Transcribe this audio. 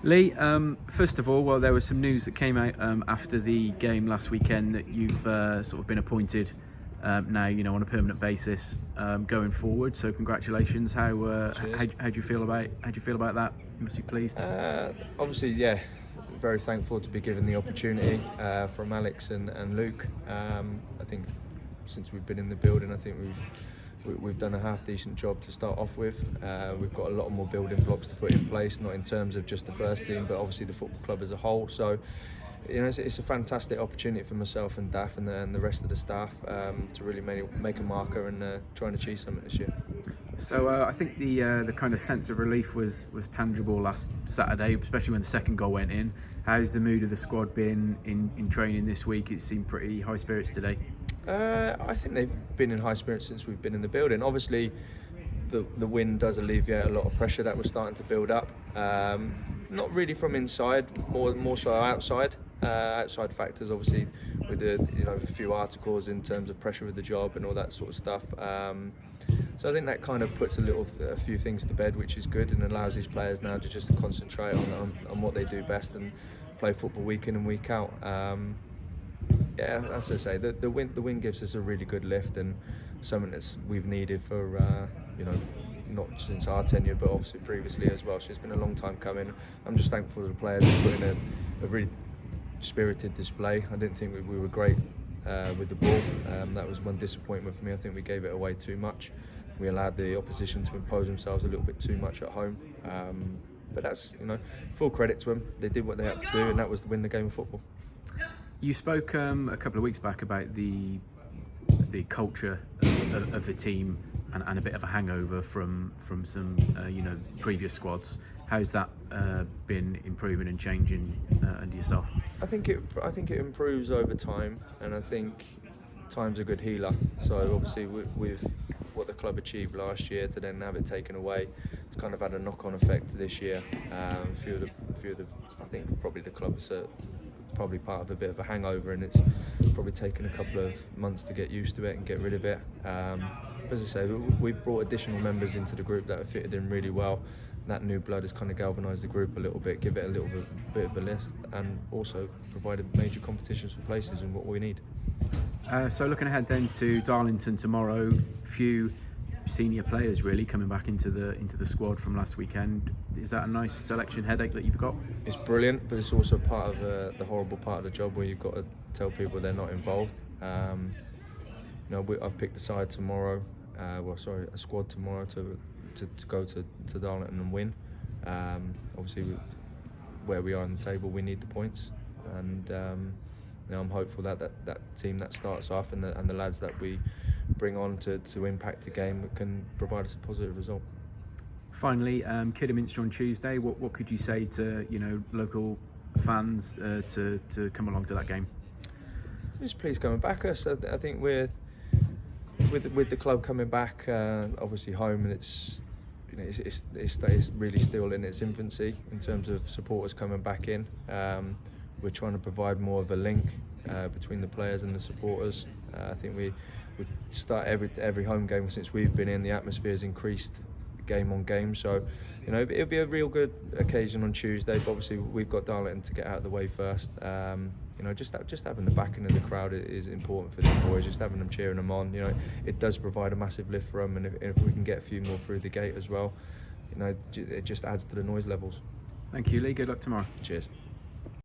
Lee, first of all, well, there was some news that came out after the game last weekend that you've sort of been appointed now, on a permanent basis going forward. So congratulations. How do you feel about that? You must be pleased. Obviously, yeah, very thankful to be given the opportunity from Alex and Luke. I think since we've been in the building, I think we've done a half decent job to start off with. We've got a lot more building blocks to put in place, not in terms of just the first team, but obviously the football club as a whole. So, it's a fantastic opportunity for myself and Daff and the rest of the staff to really make a marker and try and achieve something this year. So I think the kind of sense of relief was tangible last Saturday, especially when the second goal went in. How's the mood of the squad been in training this week? It seemed pretty high spirits today. I think they've been in high spirits since we've been in the building. Obviously, the win does alleviate a lot of pressure that was starting to build up. Not really from inside, more so outside. Outside factors, obviously, with a few articles in terms of pressure with the job and all that sort of stuff. So I think that kind of puts a few things to bed, which is good, and allows these players now to just concentrate on what they do best and play football week in and week out. Yeah, as I say, the win gives us a really good lift and something we've needed for not since our tenure, but obviously previously as well. So it's been a long time coming. I'm just thankful to the players for putting a really spirited display. I didn't think we were great with the ball. That was one disappointment for me. I think we gave it away too much. We allowed the opposition to impose themselves a little bit too much at home. But that's full credit to them. They did what they had to do, and that was to win the game of football. You spoke a couple of weeks back about the culture of the team and a bit of a hangover from some previous squads. How's that been improving and changing under yourself? I think it improves over time, and I think time's a good healer. So obviously with what the club achieved last year, to then have it taken away, it's kind of had a knock-on effect this year. A few of the I think probably the club's probably part of a bit of a hangover, and it's probably taken a couple of months to get used to it and get rid of it. As I say, we've brought additional members into the group that have fitted in really well. That new blood has kind of galvanised the group a little bit, give it a little bit of a lift, and also provided major competitions for places and what we need. So looking ahead then to Darlington tomorrow, few senior players really coming back into the squad from last weekend. Is that a nice selection headache that you've got? It's brilliant, but it's also part of the horrible part of the job where you've got to tell people they're not involved. I've picked a side tomorrow. A squad tomorrow to go to Darlington and win. Obviously, where we are on the table, we need the points, and I'm hopeful that team that starts off and the lads that we bring on to impact the game can provide us a positive result. Finally, Kidderminster on Tuesday. What could you say to local fans to come along to that game? Just please come and back us. I think we're with the club coming back, obviously home, and it's really still in its infancy in terms of supporters coming back in. We're trying to provide more of a link between the players and the supporters. I think we start every home game since we've been in. The atmosphere has increased game on game, so it'll be a real good occasion on Tuesday. But obviously we've got Darlington to get out of the way first. Just having the backing of the crowd is important for the boys. Just having them cheering them on, it does provide a massive lift for them. And if we can get a few more through the gate as well, it just adds to the noise levels. Thank you, Lee. Good luck tomorrow. Cheers.